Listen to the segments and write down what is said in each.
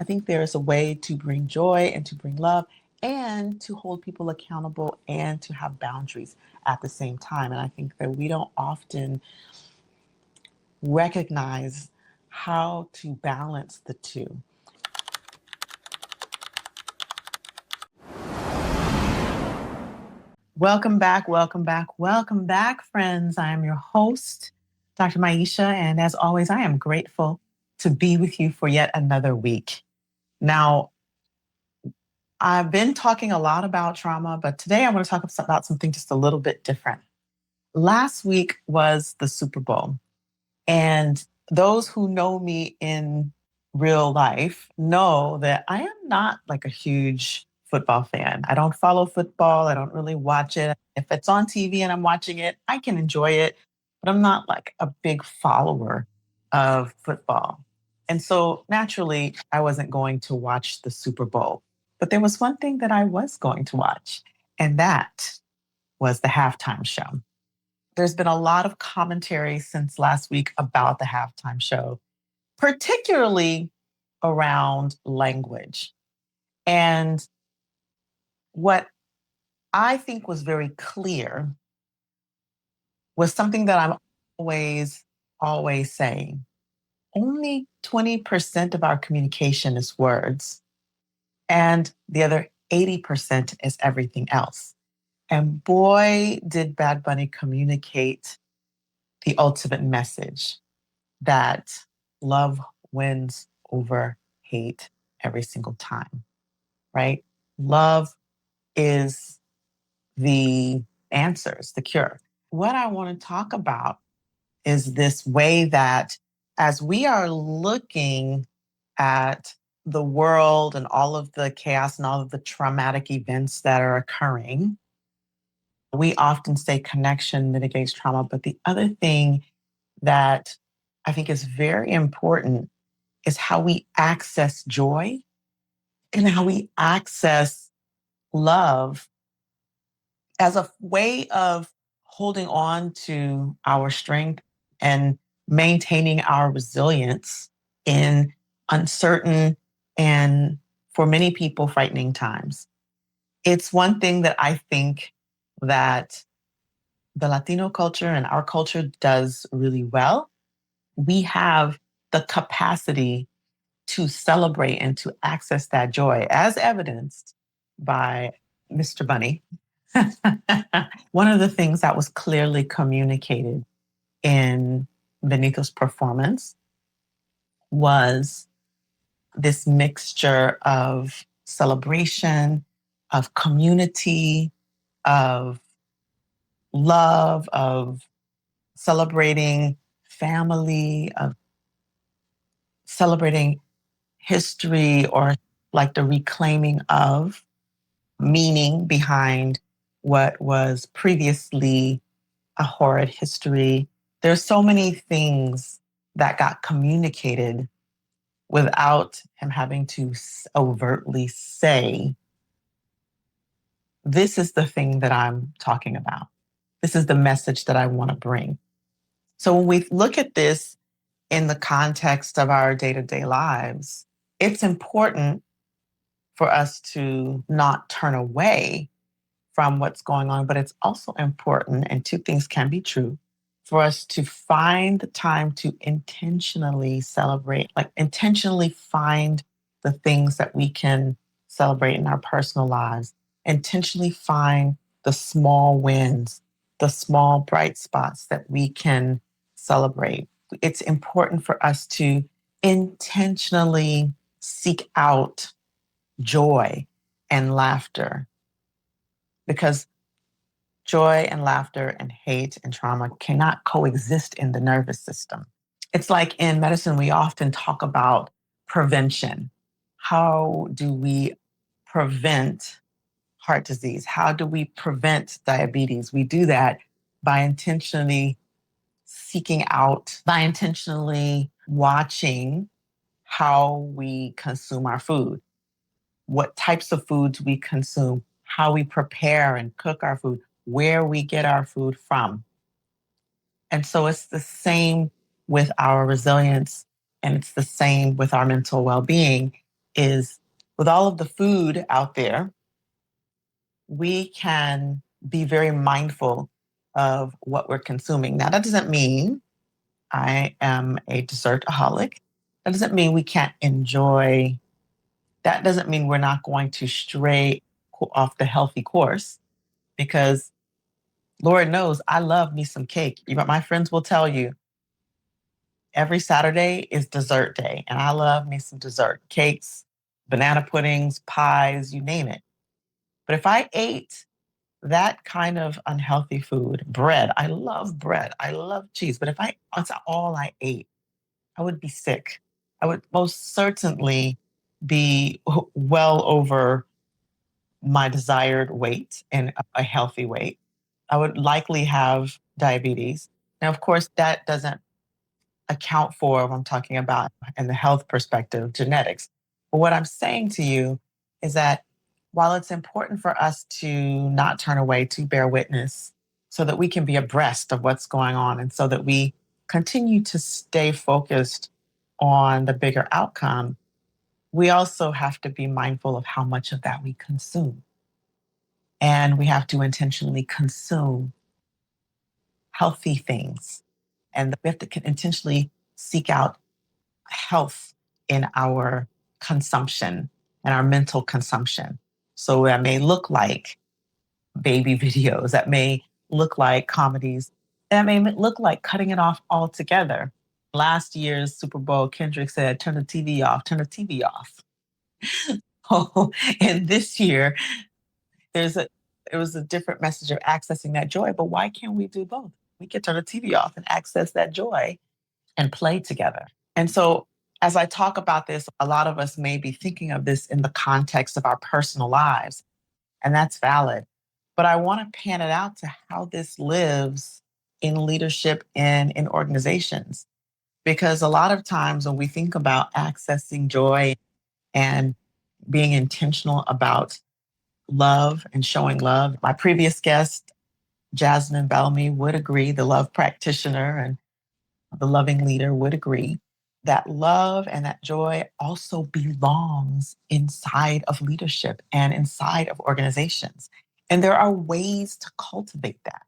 I think there is a way to bring joy and to bring love and to hold people accountable and to have boundaries at the same time. And I think that we don't often recognize how to balance the two. Welcome back, welcome back, welcome back, friends. I am your host, Dr. Maisha, and as always, I am grateful to be with you for yet another week. Now, I've been talking a lot about trauma, but today I want to talk about something just a little bit different. Last week was the Super Bowl, and those who know me in real life know that I am not like a huge football fan. I don't follow football. I don't really watch it. If it's on TV and I'm watching it, I can enjoy it, but I'm not like a big follower of football. And so naturally, I wasn't going to watch the Super Bowl. But there was one thing that I was going to watch, and that was the halftime show. There's been a lot of commentary since last week about the halftime show, particularly around language. And what I think was very clear was something that I'm always saying. Only 20% of our communication is words, and the other 80% is everything else. And boy, did Bad Bunny communicate the ultimate message that love wins over hate every single time, right? Love is the answers, the cure. What I want to talk about is this way that as we are looking at the world and all of the chaos and all of the traumatic events that are occurring, we often say connection mitigates trauma. But the other thing that I think is very important is how we access joy and how we access love as a way of holding on to our strength and maintaining our resilience in uncertain and, for many people, frightening times. It's one thing that I think that the Latino culture and our culture does really well. We have the capacity to celebrate and to access that joy, as evidenced by Mr. Bunny. One of the things that was clearly communicated in Benito's performance was this mixture of celebration, of community, of love, of celebrating family, of celebrating history, or like the reclaiming of meaning behind what was previously a horrid history. There's so many things that got communicated without him having to overtly say, this is the thing that I'm talking about. This is the message that I want to bring. So when we look at this in the context of our day-to-day lives, it's important for us to not turn away from what's going on, but it's also important, and two things can be true, for us to find the time to intentionally celebrate, like intentionally find the things that we can celebrate in our personal lives, intentionally find the small wins, the small bright spots that we can celebrate. It's important for us to intentionally seek out joy and laughter, because joy and laughter and hate and trauma cannot coexist in the nervous system. It's like in medicine, we often talk about prevention. How do we prevent heart disease? How do we prevent diabetes? We do that by intentionally seeking out, by intentionally watching how we consume our food, what types of foods we consume, how we prepare and cook our food, where we get our food from. And so it's the same with our resilience, and it's the same with our mental well being. is with all of the food out there, we can be very mindful of what we're consuming. Now, that doesn't mean I am a dessertaholic. That doesn't mean we can't enjoy. That doesn't mean we're not going to stray off the healthy course because Lord knows I love me some cake. My friends will tell you every Saturday is dessert day, and I love me some dessert cakes, banana puddings, pies, you name it. But if I ate that kind of unhealthy food, bread, I love bread, I love cheese, but if that's all I ate, I would be sick. I would most certainly be well over my desired weight and a healthy weight. I would likely have diabetes. Now, of course, that doesn't account for what I'm talking about in the health perspective, genetics. But what I'm saying to you is that while it's important for us to not turn away, to bear witness, so that we can be abreast of what's going on and so that we continue to stay focused on the bigger outcome, we also have to be mindful of how much of that we consume. And we have to intentionally consume healthy things. And we have to intentionally seek out health in our consumption and our mental consumption. So that may look like baby videos, that may look like comedies, that may look like cutting it off altogether. Last year's Super Bowl, Kendrick said, turn the TV off, turn the TV off. Oh, and this year, there's a it was a different message of accessing that joy. But why can't we do both? We can turn the TV off and access that joy and play together. And so, as I talk about this, a lot of us may be thinking of this in the context of our personal lives, and that's valid. But I want to pan it out to how this lives in leadership and in organizations. Because a lot of times when we think about accessing joy and being intentional about love and showing love, my previous guest, Jasmine Bellamy, would agree, the love practitioner and the loving leader would agree that love and that joy also belongs inside of leadership and inside of organizations. And there are ways to cultivate that.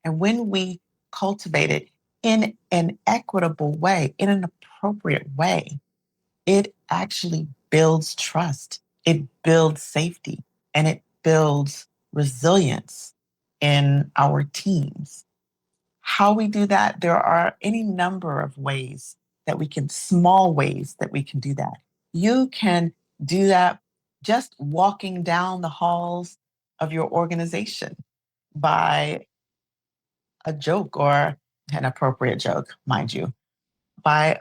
And when we cultivate it in an equitable way, in an appropriate way, it actually builds trust, it builds safety, and it builds resilience in our teams. How we do that, there are any number of ways that we can, small ways that we can do that. You can do that just walking down the halls of your organization by a joke or an appropriate joke, mind you, by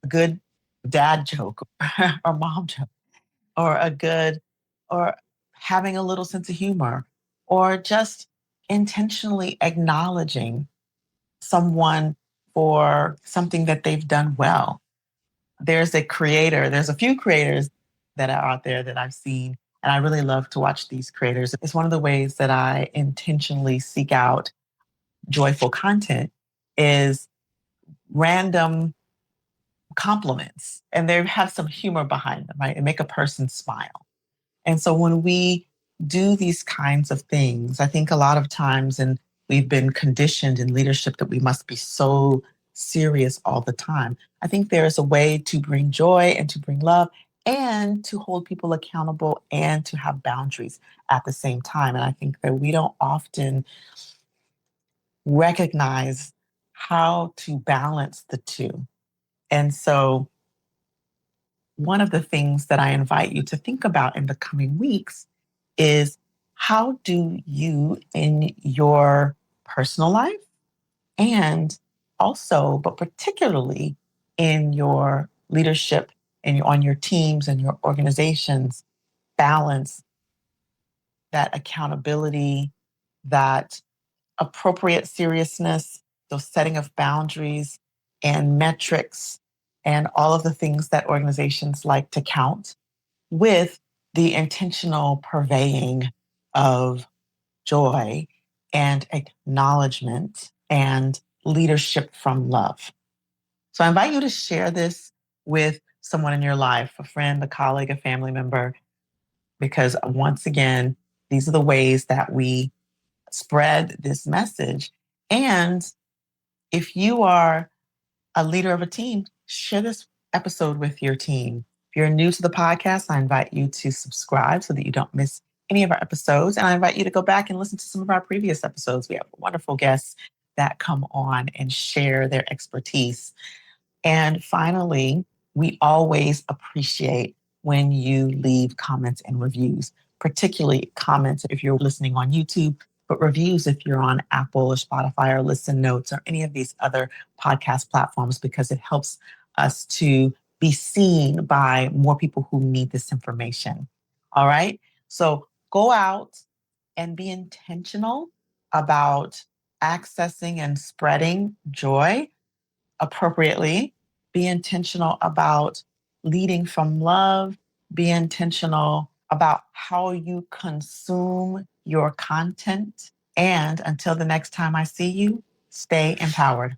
a good dad joke or mom joke or a good, or having a little sense of humor or just intentionally acknowledging someone for something that they've done well. There's a few creators that are out there that I've seen, and I really love to watch these creators. It's one of the ways that I intentionally seek out joyful content is random compliments, and they have some humor behind them, right? And make a person smile. And so when we do these kinds of things, I think a lot of times, and we've been conditioned in leadership that we must be so serious all the time. I think there's a way to bring joy and to bring love and to hold people accountable and to have boundaries at the same time. And I think that we don't often recognize how to balance the two. And so one of the things that I invite you to think about in the coming weeks is how do you in your personal life and also, but particularly in your leadership and on your teams and your organizations, balance that accountability, that appropriate seriousness, the setting of boundaries and metrics, and all of the things that organizations like to count with the intentional purveying of joy and acknowledgement and leadership from love. So I invite you to share this with someone in your life, a friend, a colleague, a family member, because once again, these are the ways that we spread this message. And if you are a leader of a team, share this episode with your team. If you're new to the podcast, I invite you to subscribe so that you don't miss any of our episodes. And I invite you to go back and listen to some of our previous episodes. We have wonderful guests that come on and share their expertise. And finally, we always appreciate when you leave comments and reviews, particularly comments if you're listening on YouTube, but reviews if you're on Apple or Spotify or Listen Notes or any of these other podcast platforms, because it helps us to be seen by more people who need this information. All right. So go out and be intentional about accessing and spreading joy appropriately. Be intentional about leading from love. Be intentional about how you consume your content. And until the next time I see you, stay empowered.